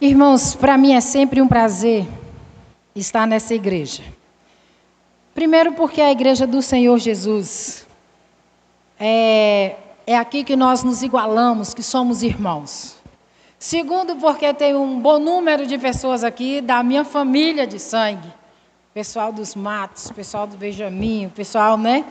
Irmãos, para mim é sempre um prazer estar nessa igreja. Primeiro porque a igreja do Senhor Jesus é aqui que nós nos igualamos, que somos irmãos. Segundo porque tem um bom número de pessoas aqui da minha família de sangue. Pessoal dos Matos, pessoal do Benjamin, pessoal, né?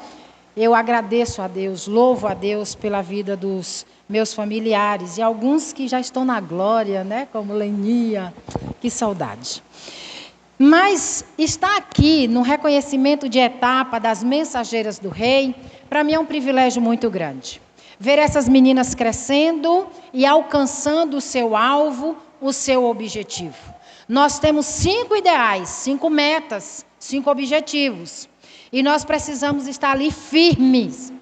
Eu agradeço a Deus, louvo a Deus pela vida dos meus familiares e alguns que já estão na glória, né? Como Lenia, que saudade. Mas estar aqui no reconhecimento de etapa das mensageiras do rei, para mim é um privilégio muito grande. Ver essas meninas crescendo e alcançando o seu alvo, o seu objetivo. Nós temos 5 ideais, 5 metas, 5 objetivos. E nós precisamos estar ali firmes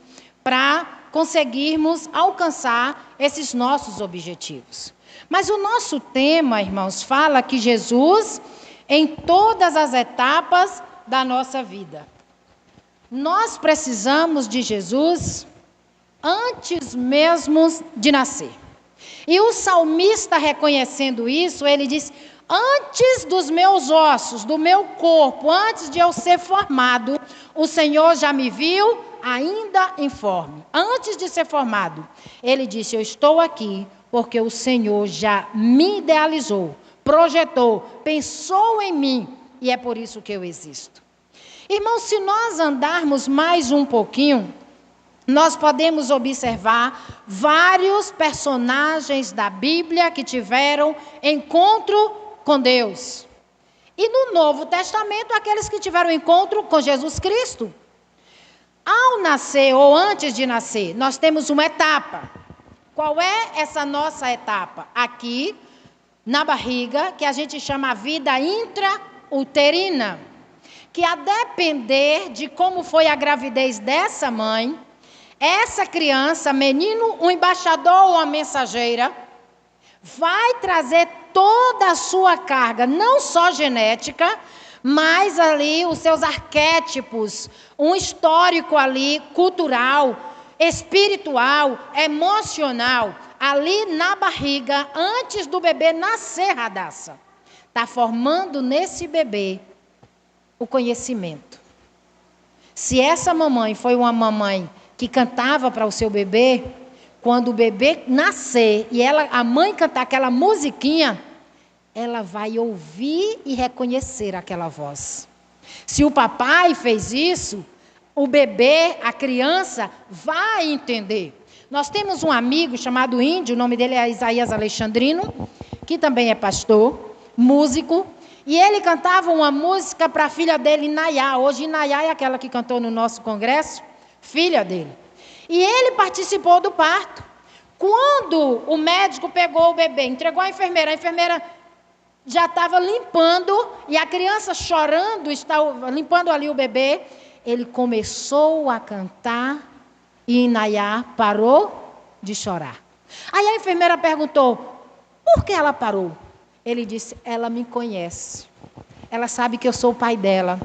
para conseguirmos alcançar esses nossos objetivos. Mas o nosso tema, irmãos, fala que Jesus, em todas as etapas da nossa vida. Nós precisamos de Jesus antes mesmo de nascer. E o salmista, reconhecendo isso, ele diz: antes dos meus ossos, do meu corpo, antes de eu ser formado, o Senhor já me viu ainda informe. Antes de ser formado, ele disse: eu estou aqui porque o Senhor já me idealizou, projetou, pensou em mim, e é por isso que eu existo. Irmãos, se nós andarmos mais um pouquinho, nós podemos observar vários personagens da Bíblia que tiveram encontro com Deus. E no Novo Testamento, aqueles que tiveram encontro com Jesus Cristo. Ao nascer ou antes de nascer, nós temos uma etapa. Qual é essa nossa etapa? Aqui, na barriga, que a gente chama a vida intrauterina. Que a depender de como foi a gravidez dessa mãe, essa criança, menino, um embaixador ou uma mensageira, vai trazer toda a sua carga, não só genética, mas ali os seus arquétipos, um histórico ali cultural, espiritual, emocional, ali na barriga, antes do bebê nascer, Radassa. Está formando nesse bebê o conhecimento. Se essa mamãe foi uma mamãe que cantava para o seu bebê, quando o bebê nascer e a mãe cantar aquela musiquinha, ela vai ouvir e reconhecer aquela voz. Se o papai fez isso, o bebê, a criança, vai entender. Nós temos um amigo chamado Índio, o nome dele é Isaías Alexandrino, que também é pastor, músico, e ele cantava uma música para a filha dele, Inayá. Hoje Inayá é aquela que cantou no nosso congresso, filha dele. E ele participou do parto. Quando o médico pegou o bebê, entregou à enfermeira, a enfermeira já estava limpando, e a criança chorando, estava limpando ali o bebê, ele começou a cantar, e Inayá parou de chorar. Aí a enfermeira perguntou: por que ela parou? Ele disse: ela me conhece, ela sabe que eu sou o pai dela,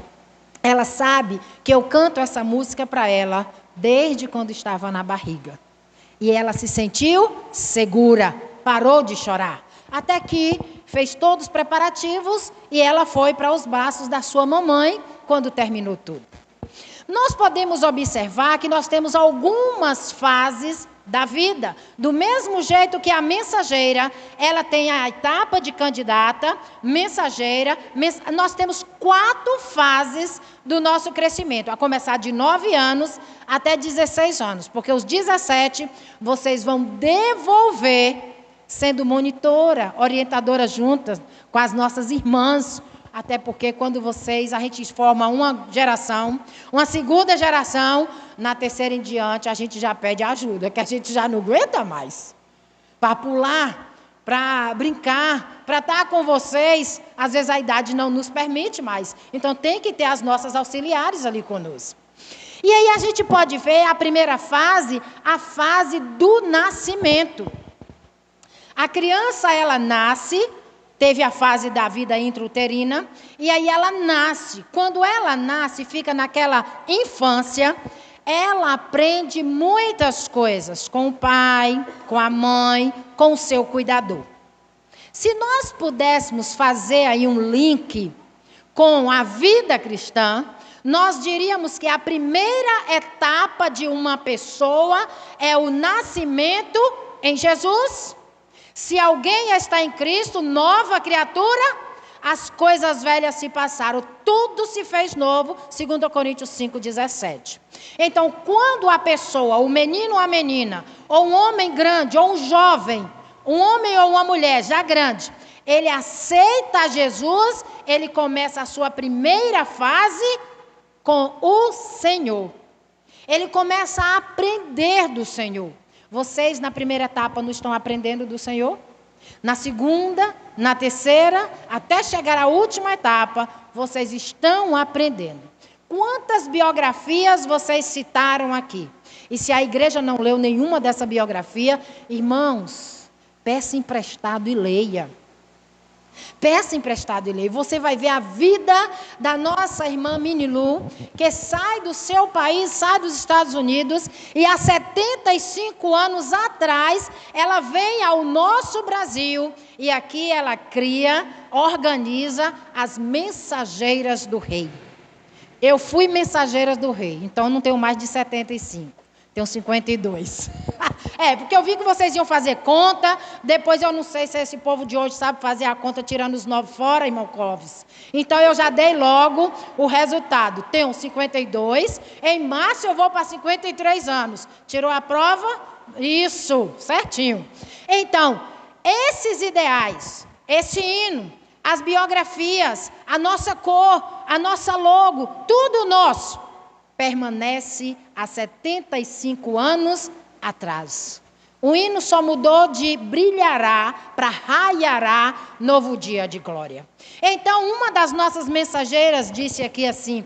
ela sabe que eu canto essa música para ela desde quando estava na barriga. E ela se sentiu segura, parou de chorar. Até que fez todos os preparativos e ela foi para os braços da sua mamãe quando terminou tudo. Nós podemos observar que nós temos algumas fases da vida. Do mesmo jeito que a mensageira, ela tem a etapa de candidata, mensageira, nós temos 4 fases do nosso crescimento, a começar de 9 anos até 16 anos, porque os 17 vocês vão devolver sendo monitora, orientadora juntas com as nossas irmãs, até porque quando a gente forma uma geração, uma segunda geração, na terceira em diante a gente já pede ajuda, que a gente já não aguenta mais. Para pular, para brincar, para estar com vocês, às vezes a idade não nos permite mais. Então tem que ter as nossas auxiliares ali conosco. E aí a gente pode ver a primeira fase, a fase do nascimento. A criança, ela nasce, teve a fase da vida intrauterina, e aí ela nasce. Quando ela nasce, fica naquela infância, ela aprende muitas coisas com o pai, com a mãe, com o seu cuidador. Se nós pudéssemos fazer aí um link com a vida cristã, nós diríamos que a primeira etapa de uma pessoa é o nascimento em Jesus. Se alguém está em Cristo, nova criatura, as coisas velhas se passaram, tudo se fez novo, 2 Coríntios 5,17. Então, quando a pessoa, o menino ou a menina, ou um homem grande, ou um jovem, um homem ou uma mulher já grande, ele aceita Jesus, ele começa a sua primeira fase com o Senhor. Ele começa a aprender do Senhor. Vocês, na primeira etapa, não estão aprendendo do Senhor? Na segunda, na terceira, até chegar à última etapa, vocês estão aprendendo. Quantas biografias vocês citaram aqui? E se a igreja não leu nenhuma dessa biografia, irmãos, peça emprestado e leia. Peça emprestado e leia. Você vai ver a vida da nossa irmã Minilu, que sai do seu país, sai dos Estados Unidos, e há 75 anos atrás, ela vem ao nosso Brasil, e aqui ela cria, organiza as mensageiras do rei. Eu fui mensageira do rei, então não tenho mais de 75. Tenho 52. Porque eu vi que vocês iam fazer conta. Depois eu não sei se esse povo de hoje sabe fazer a conta tirando os 9 fora, irmão Clóvis. Então eu já dei logo o resultado. Tenho 52. Em março eu vou para 53 anos. Tirou a prova? Isso, certinho. Então, esses ideais, esse hino, as biografias, a nossa cor, a nossa logo, tudo nosso, permanece há 75 anos atrás. O hino só mudou de brilhará para raiará novo dia de glória. Então, uma das nossas mensageiras disse aqui assim: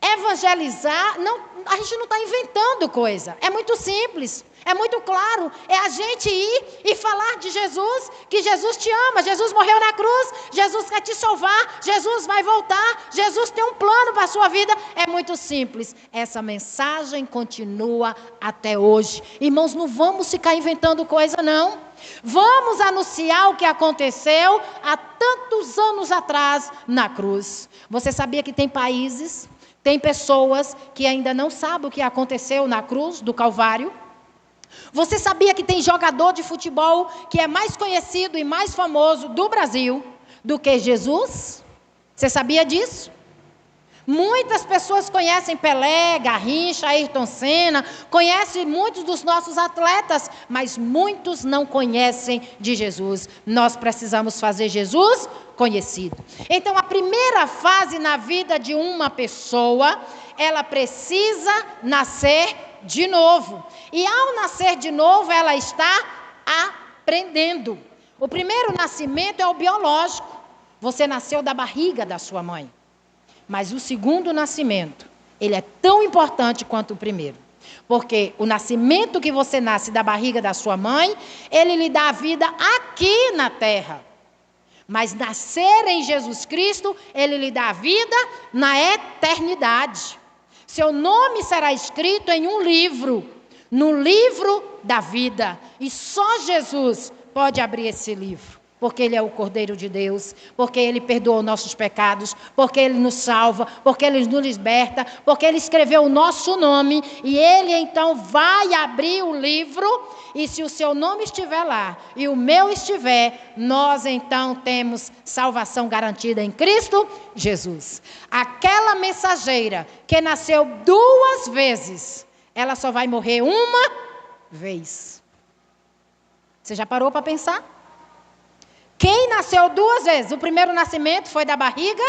evangelizar, não, a gente não está inventando coisa, é muito simples. É muito claro, é a gente ir e falar de Jesus, que Jesus te ama, Jesus morreu na cruz, Jesus quer te salvar, Jesus vai voltar, Jesus tem um plano para a sua vida. É muito simples, essa mensagem continua até hoje. Irmãos, não vamos ficar inventando coisa não, vamos anunciar o que aconteceu há tantos anos atrás na cruz. Você sabia que tem países, tem pessoas que ainda não sabem o que aconteceu na cruz do Calvário? Você sabia que tem jogador de futebol que é mais conhecido e mais famoso do Brasil do que Jesus? Você sabia disso? Muitas pessoas conhecem Pelé, Garrincha, Ayrton Senna, conhecem muitos dos nossos atletas, mas muitos não conhecem de Jesus. Nós precisamos fazer Jesus conhecido. Então, a primeira fase na vida de uma pessoa, ela precisa nascer de novo. E ao nascer de novo, ela está aprendendo. O primeiro nascimento é o biológico. Você nasceu da barriga da sua mãe. Mas o segundo nascimento, ele é tão importante quanto o primeiro. Porque o nascimento que você nasce da barriga da sua mãe, ele lhe dá a vida aqui na terra. Mas nascer em Jesus Cristo, ele lhe dá a vida na eternidade. Seu nome será escrito em um livro, no livro da vida. E só Jesus pode abrir esse livro. Porque Ele é o Cordeiro de Deus, porque Ele perdoa nossos pecados, porque Ele nos salva, porque Ele nos liberta, porque Ele escreveu o nosso nome, e Ele então vai abrir o livro, e se o seu nome estiver lá, e o meu estiver, nós então temos salvação garantida em Cristo Jesus. Aquela mensageira que nasceu 2 vezes, ela só vai morrer uma vez. Você já parou para pensar? Quem nasceu 2 vezes? O primeiro nascimento foi da barriga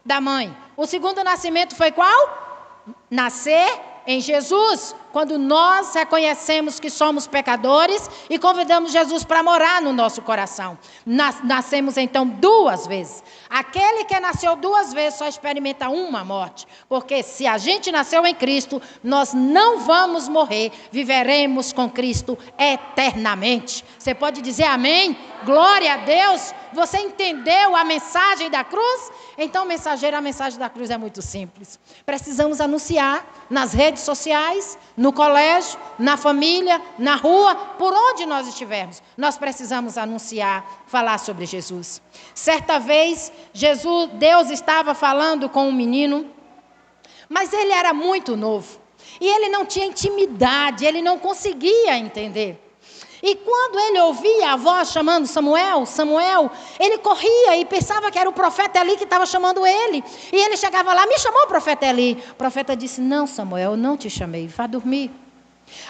da mãe. O segundo nascimento foi qual? Nascer em Jesus. Quando nós reconhecemos que somos pecadores e convidamos Jesus para morar no nosso coração. Nascemos então 2 vezes. Aquele que nasceu 2 vezes só experimenta uma morte. Porque se a gente nasceu em Cristo, nós não vamos morrer. Viveremos com Cristo eternamente. Você pode dizer amém? Glória a Deus. Você entendeu a mensagem da cruz? Então, mensageiro, a mensagem da cruz é muito simples. Precisamos anunciar nas redes sociais, No colégio, na família, na rua, por onde nós estivermos, nós precisamos anunciar, falar sobre Jesus. Certa vez, Deus estava falando com um menino, mas ele era muito novo. E ele não tinha intimidade, ele não conseguia entender. E quando ele ouvia a voz chamando Samuel, Samuel, ele corria e pensava que era o profeta Eli que estava chamando ele. E ele chegava lá, me chamou o profeta Eli. O profeta disse, não Samuel, eu não te chamei, vá dormir.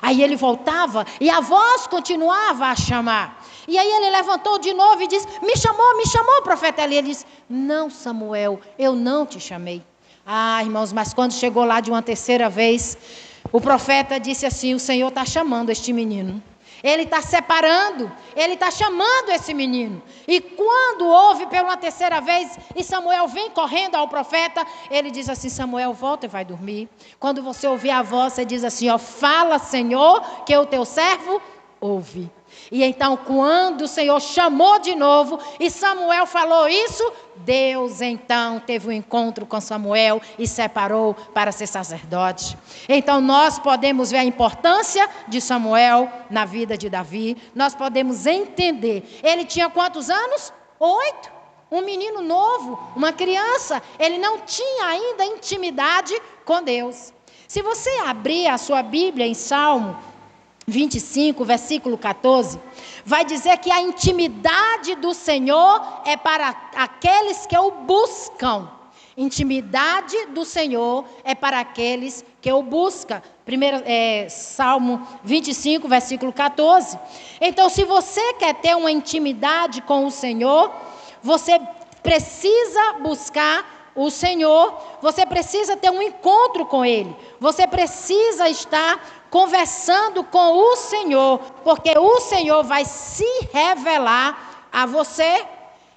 Aí ele voltava e a voz continuava a chamar. E aí ele levantou de novo e disse, me chamou o profeta Eli. Ele disse, não Samuel, eu não te chamei. Ah, irmãos, mas quando chegou lá de uma terceira vez, o profeta disse assim, o Senhor está chamando este menino. Ele está separando, ele está chamando esse menino. E quando ouve pela terceira vez, e Samuel vem correndo ao profeta, ele diz assim, Samuel, volta e vai dormir. Quando você ouvir a voz, você diz assim, ó, fala Senhor, que o teu servo ouve. E então, quando o Senhor chamou de novo, e Samuel falou isso, Deus então teve um encontro com Samuel e separou para ser sacerdote. Então, nós podemos ver a importância de Samuel na vida de Davi. Nós podemos entender. Ele tinha quantos anos? 8. Um menino novo, uma criança. Ele não tinha ainda intimidade com Deus. Se você abrir a sua Bíblia em Salmo 25, versículo 14, vai dizer que a intimidade do Senhor é para aqueles que o buscam. Intimidade do Senhor é para aqueles que o buscam. Salmo 25, versículo 14. Então, se você quer ter uma intimidade com o Senhor, você precisa buscar o Senhor, você precisa ter um encontro com Ele, você precisa estar conversando com o Senhor, porque o Senhor vai se revelar a você.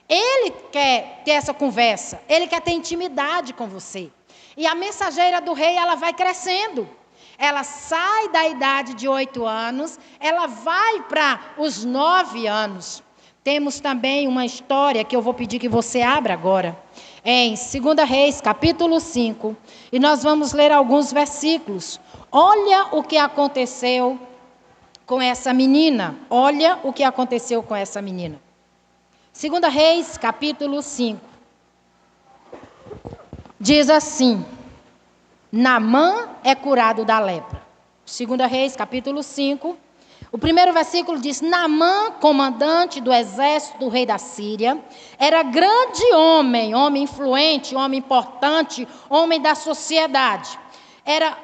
Ele quer ter essa conversa, Ele quer ter intimidade com você. E a mensageira do rei, ela vai crescendo. Ela sai da idade de 8 anos, ela vai para os 9 anos. Temos também uma história que eu vou pedir que você abra agora. Em 2 Reis, capítulo 5. E nós vamos ler alguns versículos. Olha o que aconteceu com essa menina. Olha o que aconteceu com essa menina. 2 Reis, capítulo 5. Diz assim: Naamã é curado da lepra. 2 Reis, capítulo 5. O primeiro versículo diz, Naamã, comandante do exército do rei da Síria, era grande homem, homem influente, homem importante, homem da sociedade. Era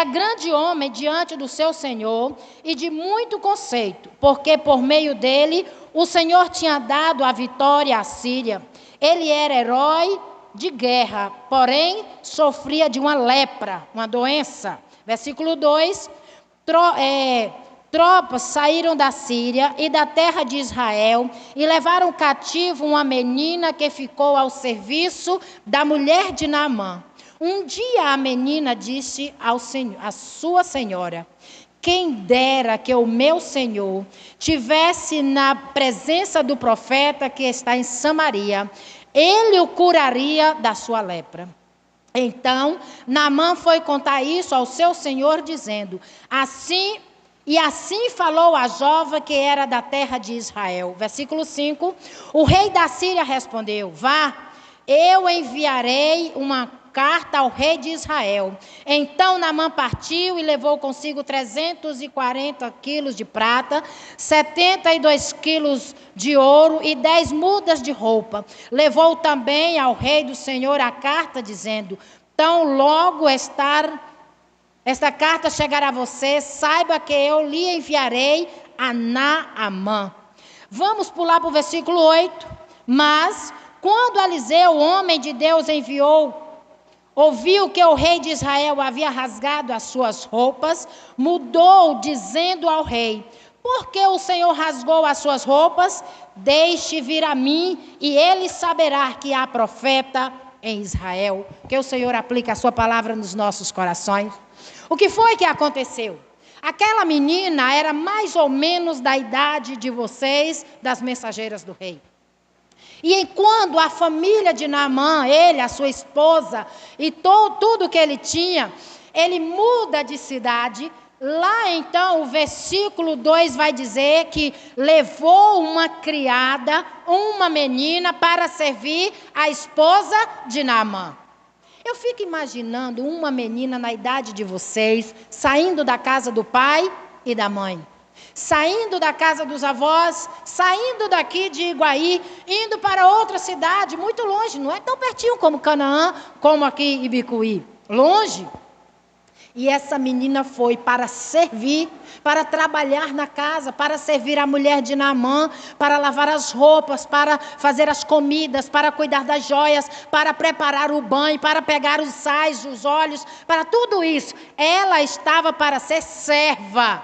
grande homem diante do seu Senhor e de muito conceito, porque por meio dele o Senhor tinha dado a vitória à Síria. Ele era herói de guerra, porém sofria de uma lepra, uma doença. Versículo 2, tropas saíram da Síria e da terra de Israel e levaram cativo uma menina que ficou ao serviço da mulher de Naamã. Um dia a menina disse à sua senhora, quem dera que o meu senhor tivesse na presença do profeta que está em Samaria, ele o curaria da sua lepra. Então, Naamã foi contar isso ao seu senhor, dizendo, assim falou a jovem que era da terra de Israel. Versículo 5, o rei da Síria respondeu, vá, eu enviarei uma carta ao rei de Israel. Então Naamã partiu e levou consigo 340 quilos de prata, 72 quilos de ouro e 10 mudas de roupa. Levou também ao rei do Senhor a carta, dizendo, tão logo esta carta chegar a você, saiba que eu lhe enviarei a Naamã. Vamos pular para o versículo 8. Mas, quando Eliseu, o homem de Deus, ouviu que o rei de Israel havia rasgado as suas roupas, mudou, dizendo ao rei, por que o Senhor rasgou as suas roupas? Deixe vir a mim, e ele saberá que há profeta em Israel. Que o Senhor aplique a sua palavra nos nossos corações. O que foi que aconteceu? Aquela menina era mais ou menos da idade de vocês, das mensageiras do rei. E quando a família de Naamã, ele, a sua esposa e tudo que ele tinha, ele muda de cidade. Lá então o versículo 2 vai dizer que levou uma criada, uma menina, para servir a esposa de Naamã. Eu fico imaginando uma menina na idade de vocês, saindo da casa do pai e da mãe, saindo da casa dos avós, saindo daqui de Iguaí, indo para outra cidade, muito longe, não é tão pertinho como Canaã, como aqui em Ibicuí, longe. E essa menina foi para servir, para trabalhar na casa, para servir a mulher de Naamã, para lavar as roupas, para fazer as comidas, para cuidar das joias, para preparar o banho, para pegar os sais, os óleos, para tudo isso. Ela estava para ser serva,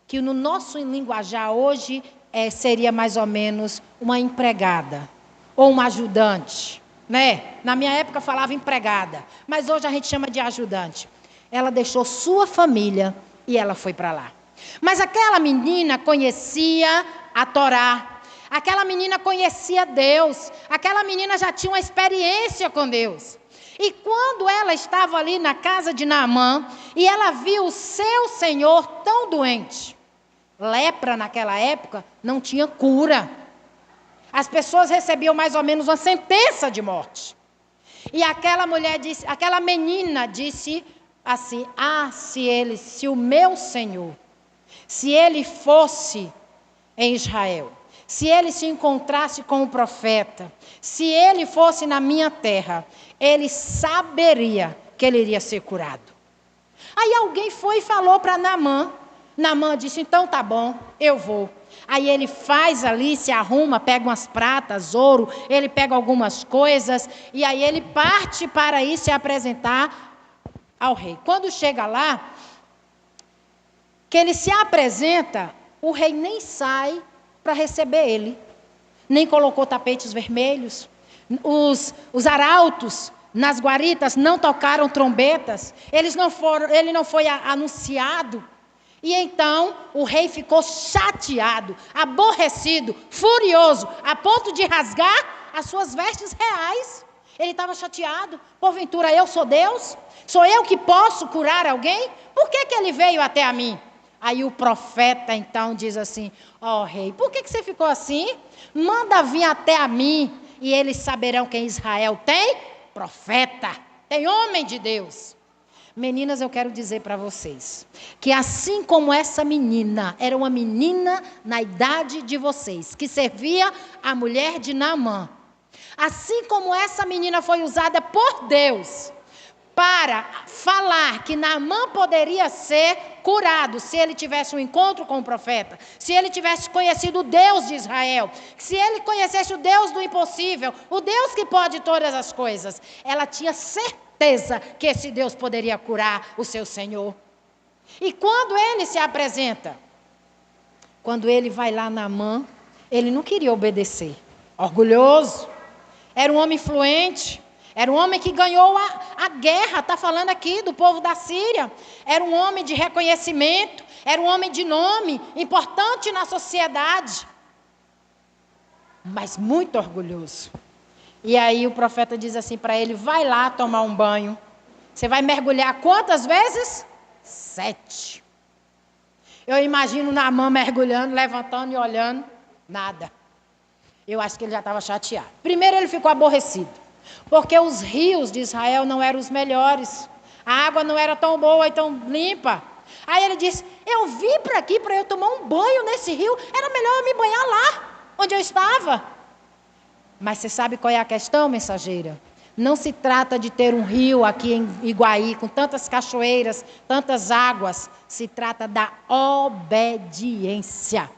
que no nosso linguajar hoje seria mais ou menos uma empregada ou uma ajudante, né? Na minha época falava empregada, mas hoje a gente chama de ajudante. Ela deixou sua família e ela foi para lá. Mas aquela menina conhecia a Torá. Aquela menina conhecia Deus. Aquela menina já tinha uma experiência com Deus. E quando ela estava ali na casa de Naamã, e ela viu o seu senhor tão doente. Lepra naquela época não tinha cura. As pessoas recebiam mais ou menos uma sentença de morte. E aquela menina disse assim: se o meu Senhor, se ele fosse em Israel, se ele se encontrasse com o profeta, se ele fosse na minha terra, ele saberia que ele iria ser curado. Aí alguém foi e falou para Naamã. Naamã disse: então tá bom, eu vou. Aí ele faz ali, se arruma, pega umas pratas, ouro, ele pega algumas coisas, e aí ele parte para ir se apresentar ao rei. Quando chega lá, que ele se apresenta, o rei nem sai para receber ele, nem colocou tapetes vermelhos, os arautos nas guaritas não tocaram trombetas, ele não foi anunciado. E então o rei ficou chateado, aborrecido, furioso, a ponto de rasgar as suas vestes reais. Ele estava chateado. Porventura eu sou Deus? Sou eu que posso curar alguém? Por que ele veio até a mim? Aí o profeta então diz assim: ó rei, por que você ficou assim? Manda vir até a mim, e eles saberão que em Israel tem profeta, tem homem de Deus. Meninas, eu quero dizer para vocês, que assim como essa menina, era uma menina na idade de vocês, que servia a mulher de Naamã, assim como essa menina foi usada por Deus para falar que Naamã poderia ser curado se ele tivesse um encontro com o profeta, se ele tivesse conhecido o Deus de Israel, se ele conhecesse o Deus do impossível, o Deus que pode todas as coisas, ela tinha certeza que esse Deus poderia curar o seu Senhor. E quando ele se apresenta, quando ele vai lá Naamã, ele não queria obedecer, orgulhoso, era um homem influente, era um homem que ganhou a guerra, está falando aqui do povo da Síria, era um homem de reconhecimento, era um homem de nome, importante na sociedade, mas muito orgulhoso. E aí o profeta diz assim para ele: vai lá tomar um banho. Você vai mergulhar quantas vezes? 7. Eu imagino Naamã mergulhando, levantando e olhando, nada. Eu acho que ele já estava chateado. Primeiro ele ficou aborrecido, porque os rios de Israel não eram os melhores. A água não era tão boa e tão limpa. Aí ele disse: eu vim para aqui para eu tomar um banho nesse rio, era melhor eu me banhar lá, onde eu estava. Mas você sabe qual é a questão, mensageira? Não se trata de ter um rio aqui em Iguaí, com tantas cachoeiras, tantas águas. Se trata da obediência.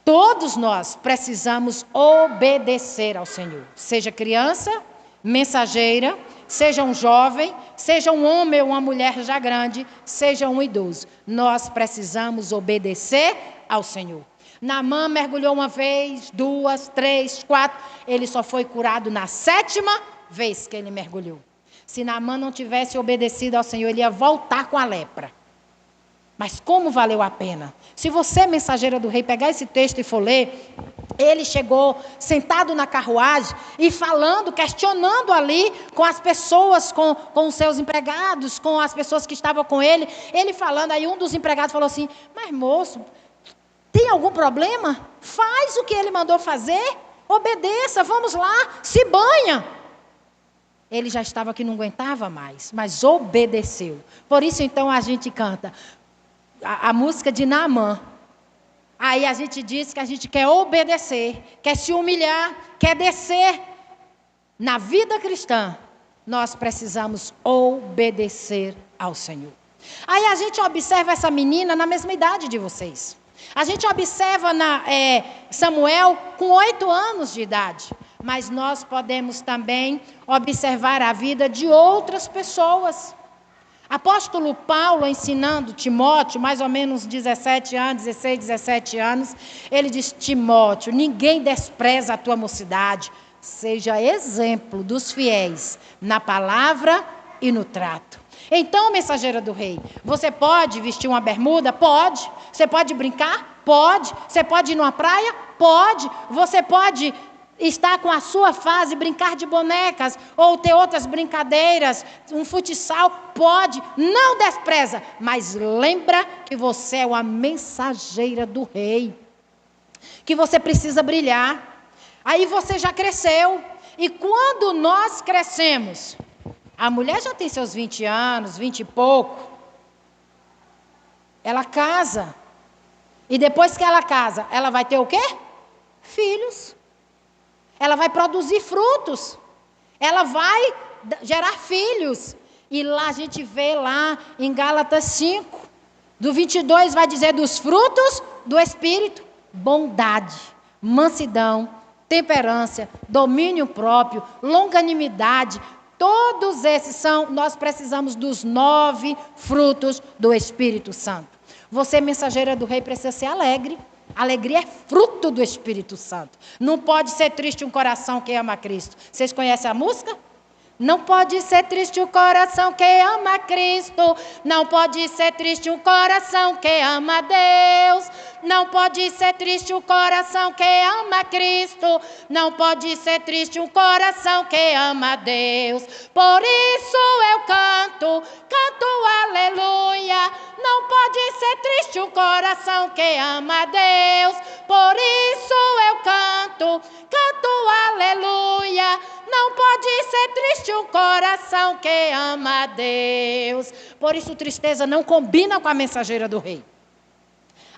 Todos nós precisamos obedecer ao Senhor. Seja criança, mensageira, seja um jovem, seja um homem ou uma mulher já grande, seja um idoso. Nós precisamos obedecer ao Senhor. Naamã mergulhou uma vez, 2, 3, 4. Ele só foi curado na 7ª vez que ele mergulhou. Se Naamã não tivesse obedecido ao Senhor, ele ia voltar com a lepra. Mas como valeu a pena? Se você, mensageira do rei, pegar esse texto e for ler, Ele chegou sentado na carruagem e falando, questionando ali com as pessoas, com os seus empregados, com as pessoas que estavam com ele. Ele falando, aí um dos empregados falou assim: mas moço, tem algum problema? Faz o que ele mandou fazer, obedeça, vamos lá, se banha. Ele já estava que não aguentava mais, mas obedeceu. Por isso então a gente canta a música de Naamã. Aí a gente diz que a gente quer obedecer, quer se humilhar, quer descer. Na vida cristã, nós precisamos obedecer ao Senhor. Aí a gente observa essa menina na mesma idade de vocês. A gente observa Samuel com 8 anos de idade. Mas nós podemos também observar a vida de outras pessoas. Apóstolo Paulo, ensinando Timóteo, mais ou menos 17 anos, 16, 17 anos, ele diz: Timóteo, ninguém despreza a tua mocidade, seja exemplo dos fiéis na palavra e no trato. Então, mensageira do rei, você pode vestir uma bermuda? Pode. Você pode brincar? Pode. Você pode ir numa praia? Pode. Você pode estar com a sua fase, brincar de bonecas, ou ter outras brincadeiras, um futsal? Pode. Não despreza, mas lembra que você é uma mensageira do rei, que você precisa brilhar. Aí você já cresceu, e quando nós crescemos, a mulher já tem seus 20 anos, 20 e pouco, ela casa, e depois que ela casa, ela vai ter o quê? Filhos. Ela vai produzir frutos, ela vai gerar filhos. E lá a gente vê lá em Gálatas 5, do 22, vai dizer dos frutos do Espírito: bondade, mansidão, temperança, domínio próprio, longanimidade. Todos esses nós precisamos dos 9 frutos do Espírito Santo. Você, mensageira do rei, precisa ser alegre. Alegria é fruto do Espírito Santo. Não pode ser triste um coração que ama a Cristo. Vocês conhecem a música? Não pode ser triste o coração que ama a Cristo. Não pode ser triste um coração que ama a Deus. Não pode ser triste o coração que ama a Cristo. Não pode ser triste um coração que ama a Deus. Por isso eu canto aleluia. Não pode ser triste um coração que ama a Deus. Por isso eu canto aleluia. Não pode ser triste um coração que ama a Deus. Por isso tristeza não combina com a mensageira do rei.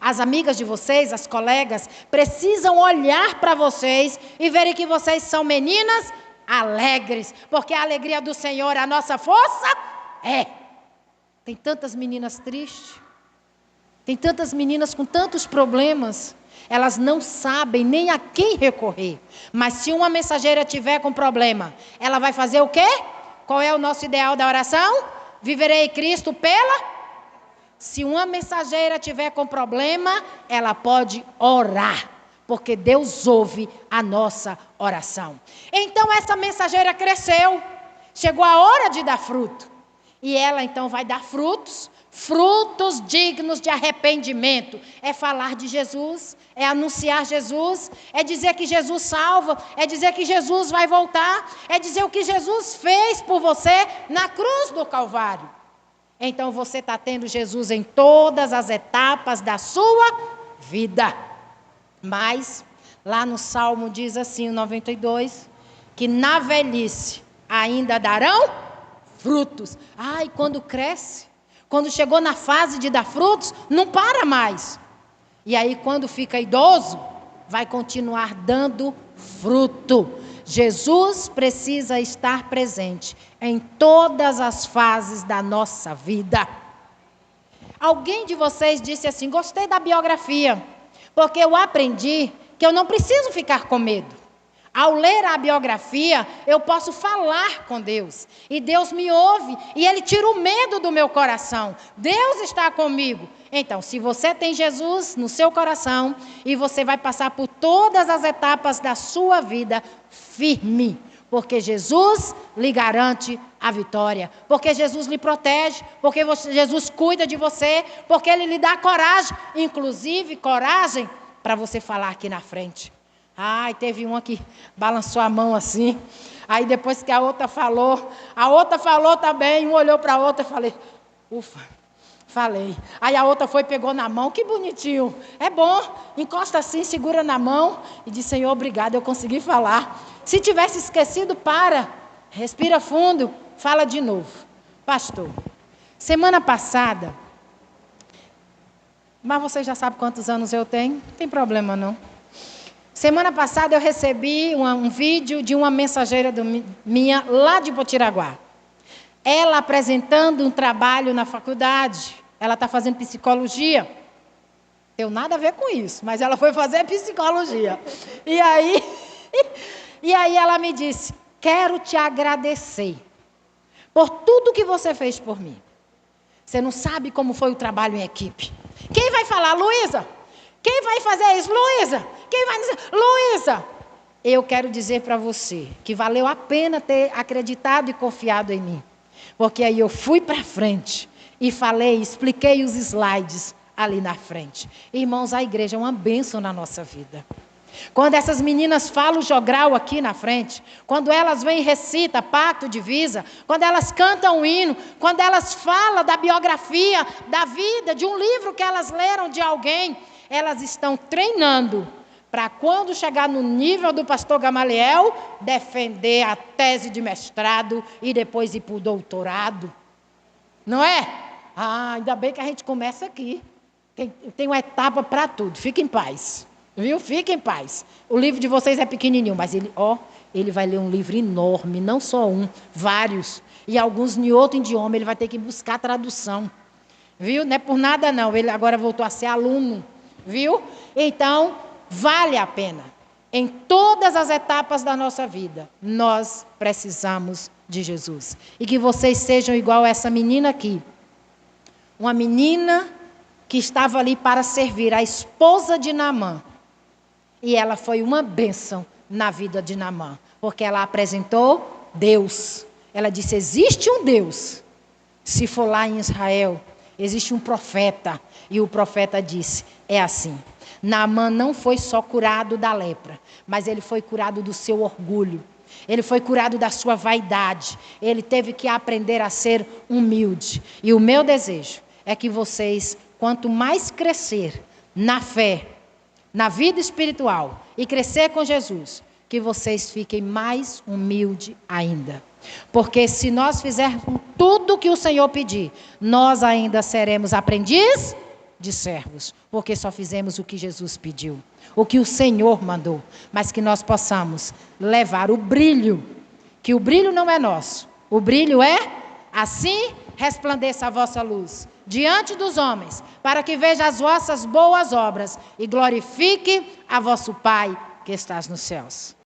As amigas de vocês, as colegas, precisam olhar para vocês e verem que vocês são meninas alegres, porque a alegria do Senhor, a nossa força, é. Tem tantas meninas tristes, tem tantas meninas com tantos problemas, elas não sabem nem a quem recorrer. Mas se uma mensageira tiver com problema, ela vai fazer o quê? Qual é o nosso ideal da oração? Viverei Cristo pela... Se uma mensageira tiver com problema, ela pode orar, porque Deus ouve a nossa oração. Então essa mensageira cresceu, chegou a hora de dar fruto. E ela então vai dar frutos, frutos dignos de arrependimento. É falar de Jesus, é anunciar Jesus, é dizer que Jesus salva, é dizer que Jesus vai voltar, é dizer o que Jesus fez por você na cruz do Calvário. Então você está tendo Jesus em todas as etapas da sua vida. Mas lá no Salmo diz assim, o 92, que na velhice ainda darão frutos. Ai, quando cresce, quando chegou na fase de dar frutos, não para mais. E aí quando fica idoso, vai continuar dando fruto. Jesus precisa estar presente em todas as fases da nossa vida. Alguém de vocês disse assim: gostei da biografia, porque eu aprendi que eu não preciso ficar com medo. Ao ler a biografia, eu posso falar com Deus, e Deus me ouve, e Ele tira o medo do meu coração. Deus está comigo. Então, se você tem Jesus no seu coração, e você vai passar por todas as etapas da sua vida, firme, porque Jesus lhe garante a vitória, porque Jesus lhe protege, porque Jesus cuida de você, porque Ele lhe dá coragem, inclusive coragem para você falar aqui na frente. Ai, teve uma que balançou a mão assim. Aí depois que a outra falou também, um olhou para a outra e falei, ufa, falei. Aí a outra foi e pegou na mão, que bonitinho. É bom, encosta assim, segura na mão e diz, Senhor, obrigado, eu consegui falar. Se tivesse esquecido, para, respira fundo, fala de novo. Pastor, semana passada, mas você já sabe quantos anos eu tenho, não tem problema não. Semana passada eu recebi um vídeo de uma mensageira minha lá de Potiraguá. Ela apresentando um trabalho na faculdade. Ela está fazendo psicologia. Tem nada a ver com isso, mas ela foi fazer psicologia. E aí ela me disse, quero te agradecer por tudo que você fez por mim. Você não sabe como foi o trabalho em equipe. Quem vai falar, Luísa? Quem vai fazer isso? Luísa! Quem vai dizer? Luísa! Eu quero dizer para você que valeu a pena ter acreditado e confiado em mim. Porque aí eu fui para frente e falei, expliquei os slides ali na frente. Irmãos, a igreja é uma bênção na nossa vida. Quando essas meninas falam o jogral aqui na frente, quando elas vêm e recitam Pacto Divisa, quando elas cantam o hino, quando elas falam da biografia, da vida, de um livro que elas leram de alguém, elas estão treinando para quando chegar no nível do pastor Gamaliel, defender a tese de mestrado e depois ir para o doutorado. Não é? Ainda bem que a gente começa aqui. Tem uma etapa para tudo. Fique em paz. Viu? Fique em paz. O livro de vocês é pequenininho, mas ele vai ler um livro enorme, não só um, vários. E alguns em outro idioma, ele vai ter que buscar tradução. Viu? Não é por nada não, ele agora voltou a ser aluno. Viu? Então, vale a pena. Em todas as etapas da nossa vida, nós precisamos de Jesus. E que vocês sejam igual a essa menina aqui. Uma menina que estava ali para servir, a esposa de Naamã. E ela foi uma bênção na vida de Naamã, porque ela apresentou Deus. Ela disse, existe um Deus. Se for lá em Israel, existe um profeta. E o profeta disse, é assim. Naamã não foi só curado da lepra, mas ele foi curado do seu orgulho. Ele foi curado da sua vaidade. Ele teve que aprender a ser humilde. E o meu desejo é que vocês, quanto mais crescer na fé, na vida espiritual e crescer com Jesus, que vocês fiquem mais humildes ainda. Porque se nós fizermos tudo o que o Senhor pedir, nós ainda seremos aprendizes de servos, porque só fizemos o que Jesus pediu, o que o Senhor mandou, mas que nós possamos levar o brilho, que o brilho não é nosso, o brilho é, assim resplandeça a vossa luz diante dos homens, para que veja as vossas boas obras e glorifique a vosso Pai que estás nos céus.